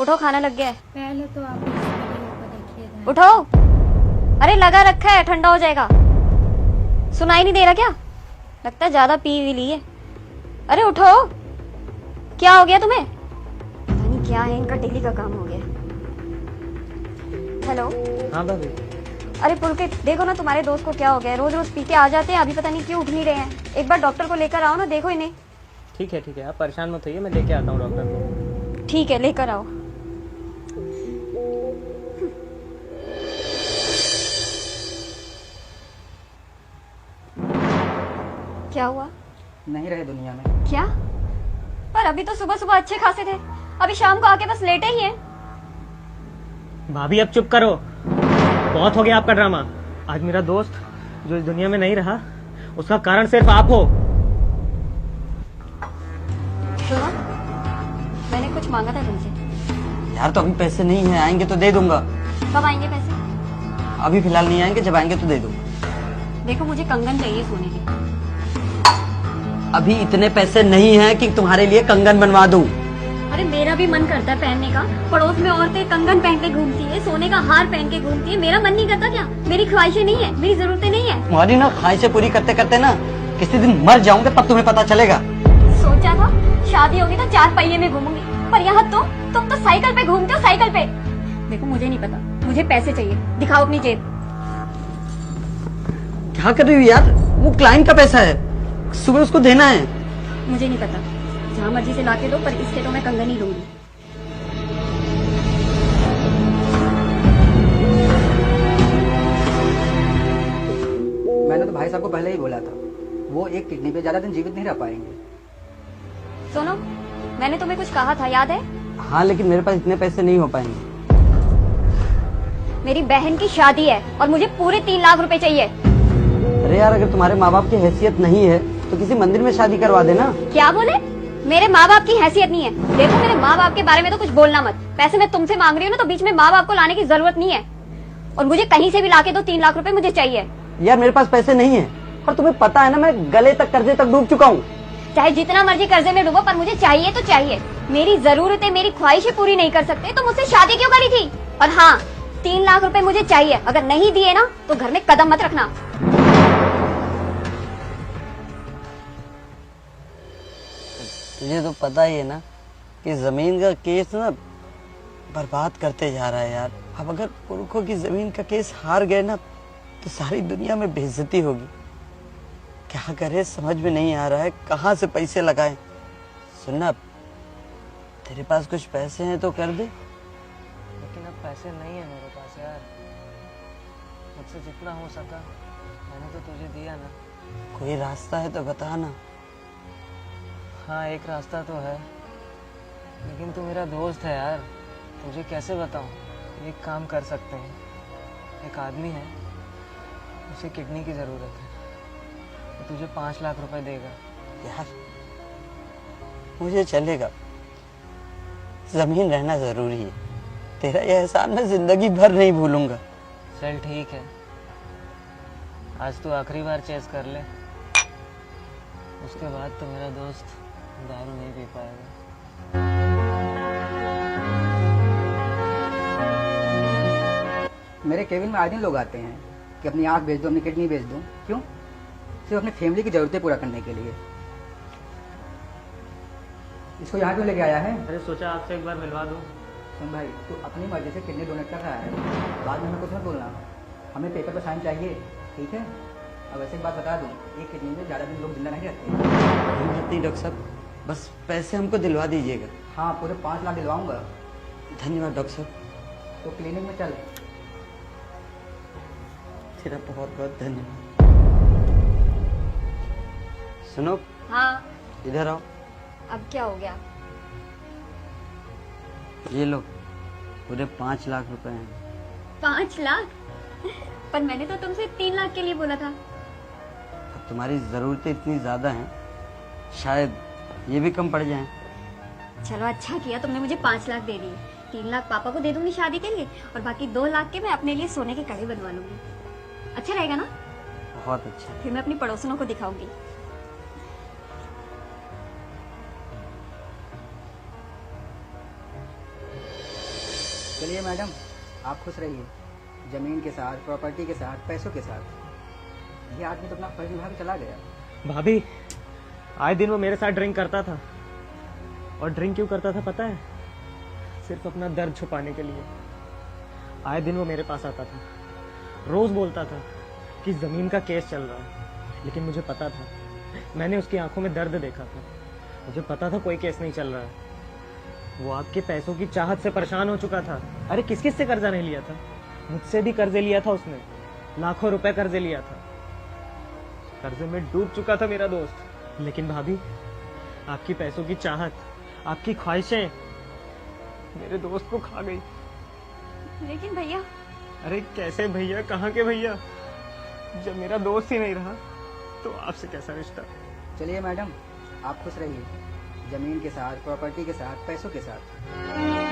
उठो, खाना लग गया है। पहले तो आप इस वीडियो को देखिए ध्यान। उठो, अरे लगा रखा है, ठंडा हो जाएगा। सुनाई नहीं दे रहा क्या? लगता है ज्यादा पी भी ली है। अरे उठो, क्या हो गया तुम्हें? पता नहीं क्या है, इनका डेली का काम हो गया। हेलो। हाँ भाभी। अरे पुलकित, देखो ना तुम्हारे दोस्त को क्या हो गया है। रोज रोज पी के आ जाते हैं, अभी पता नहीं क्यों उठ नहीं रहे हैं। एक बार डॉक्टर को लेकर आओ ना, देखो इन्हें। ठीक है, आप परेशान मत होइए, मैं लेके आता हूँ डॉक्टर को। ठीक है, लेकर आओ। क्या हुआ? नहीं रहे दुनिया में। क्या? पर अभी तो सुबह सुबह अच्छे खासे थे, अभी शाम को आके बस लेटे ही हैं। भाभी अब चुप करो, बहुत हो गया आपका ड्रामा। आज मेरा दोस्त जो इस दुनिया में नहीं रहा, उसका कारण सिर्फ आप हो। सुनो, मैंने कुछ मांगा था तुमसे। यार तो अभी पैसे नहीं है, आएंगे तो दे दूंगा। कब आएंगे पैसे? अभी फिलहाल नहीं आएंगे, जब आएंगे तो दे दूंगा। देखो मुझे कंगन चाहिए सोने के। अभी इतने पैसे नहीं हैं कि तुम्हारे लिए कंगन बनवा दूं। अरे मेरा भी मन करता है पहनने का। पड़ोस में औरतें कंगन पहन के घूमती है, सोने का हार पहन के घूमती है। मेरा मन नहीं करता क्या? मेरी ख्वाहिशें नहीं है, मेरी जरूरतें नहीं है। तुम्हारी ना ख्वाहिशें पूरी करते करते ना किसी दिन मर जाऊंगे, तब तुम्हें पता चलेगा। सोचा था शादी होगी तो 4 पहिए में घूमूंगी, पर यहाँ तुम तो साइकिल पे घूमते हो, साइकिल पे। देखो मुझे नहीं पता, मुझे पैसे चाहिए। दिखाओ अपनी जेब। क्या कर रही हो यार? वो क्लाइंट का पैसा है, सुबह उसको देना है। मुझे नहीं पता, जहाँ मर्जी से लाके दो, पर इससे तो मैं कंगन ही लूंगी। मैंने तो भाई साहब को पहले ही बोला था, वो एक किडनी पे ज्यादा दिन जीवित नहीं रह पाएंगे। सुनो, मैंने तुम्हें कुछ कहा था, याद है? हाँ, लेकिन मेरे पास इतने पैसे नहीं हो पाएंगे। मेरी बहन की शादी है और मुझे पूरे 3 लाख रुपए चाहिए। अरे यार, अगर तुम्हारे माँ बाप की हैसियत नहीं है तो किसी मंदिर में शादी करवा देना। क्या बोले? मेरे माँ बाप की हैसियत नहीं है? देखो मेरे माँ बाप के बारे में तो कुछ बोलना मत। पैसे मैं तुमसे मांग रही हूँ ना, तो बीच में माँ बाप को लाने की जरूरत नहीं है। और मुझे कहीं से भी लाके दो, 3 लाख रुपए मुझे चाहिए। यार मेरे पास पैसे नहीं है, और तुम्हें पता है ना, मैं गले तक कर्जे तक डूब चुका हूँ। चाहे जितना मर्जी कर्जे में डूबो, पर मुझे चाहिए तो चाहिए। मेरी जरूरतें, मेरी ख्वाहिशें पूरी नहीं कर सकते तो मुझसे शादी क्यों करी थी? और हाँ, 3 लाख रुपए मुझे चाहिए। अगर नहीं दिए ना तो घर में कदम मत रखना। तुझे तो पता ही है ना कि जमीन का केस ना बर्बाद करते जा रहा है यार। अब अगर पुरखों की जमीन का केस हार गए ना तो सारी दुनिया में बेइज्जती होगी। क्या करे समझ में नहीं आ रहा है, कहाँ से पैसे लगाएं। सुनना, तेरे पास कुछ पैसे हैं तो कर दे। लेकिन अब पैसे नहीं है मेरे पास यार। मुझसे जितना हो सका मैंने तो तुझे दिया ना। कोई रास्ता है तो बता ना। हाँ, एक रास्ता तो है, लेकिन तू मेरा दोस्त है यार, तुझे कैसे बताऊं। एक काम कर सकते हैं, एक आदमी है, उसे किडनी की जरूरत है, तो तुझे 5 लाख रुपए देगा। यार मुझे चलेगा, जमीन रहना जरूरी है। तेरा यह एहसान मैं जिंदगी भर नहीं भूलूंगा। चल ठीक है, आज तू आखिरी बार चेस कर ले, उसके बाद तो मेरा दोस्त दारू नहीं पी पाएगा। मेरे केबिन में आए दिन लोग आते हैं कि अपनी आंख बेच दो, अपनी किडनी बेच दो। क्यों? सिर्फ अपनी फैमिली की जरूरतें पूरा करने के लिए। इसको यहाँ क्यों लेके आया है? अरे सोचा आपसे एक बार मिलवा दूं। सुन भाई, तू अपनी मर्जी से किडनी डोनेट कर रहा है, बाद में हमें कुछ मत बोलना। हमें पेपर पर साइन चाहिए, ठीक है? अब वैसे एक बात बता दूं, एक किडनी में ज्यादा दिन लोग जिंदा नहीं रहते। नहीं डॉक्टर साहब, बस पैसे हमको दिलवा दीजिएगा। हाँ, पूरे 5 लाख दिलवाऊंगा। धन्यवाद डॉक्टर साहब। तो क्लिनिक में चल। तेरा बहुत बहुत धन्यवाद। सुनो, हाँ, इधर आओ। अब क्या हो गया? ये लो, पूरे 5 लाख रुपए हैं। 5 लाख? पर मैंने तो तुमसे 3 लाख के लिए बोला था। अब तुम्हारी जरूरतें इतनी ज्यादा हैं, शायद ये भी कम पड़ जाएं। चलो अच्छा किया तुमने मुझे 5 लाख दे दिए। 3 लाख पापा को दे दूंगी शादी के लिए, और बाकी 2 लाख के मैं अपने लिए सोने के कड़े बनवा लूंगी। अच्छा रहेगा ना? बहुत अच्छा। फिर मैं अपनी पड़ोसनों को दिखाऊंगी। चलिए मैडम, आप खुश रहिए, जमीन के साथ, प्रॉपर्टी के साथ, पैसों के साथ। ये आदमी तो अपना फर्ज निभा के चला गया। भाभी, आए दिन वो मेरे साथ ड्रिंक करता था। और ड्रिंक क्यों करता था पता है? सिर्फ अपना दर्द छुपाने के लिए। आए दिन वो मेरे पास आता था, रोज बोलता था कि जमीन का केस चल रहा है, लेकिन मुझे पता था, मैंने उसकी आंखों में दर्द देखा था, मुझे पता था कोई केस नहीं चल रहा है। वो आपके पैसों की चाहत से परेशान हो चुका था। अरे किस किस से कर्जा नहीं लिया था? मुझसे भी कर्जे लिया था उसने, लाखों रुपए कर्जे लिया था। कर्जे में डूब चुका था मेरा दोस्त। लेकिन भाभी, आपकी पैसों की चाहत, आपकी ख्वाहिशें मेरे दोस्त को खा गई। लेकिन भैया, अरे कैसे भैया, कहाँ के भैया? जब मेरा दोस्त ही नहीं रहा तो आपसे कैसा रिश्ता? चलिए मैडम, आप खुश रहिए, जमीन के साथ, प्रॉपर्टी के साथ, पैसों के साथ।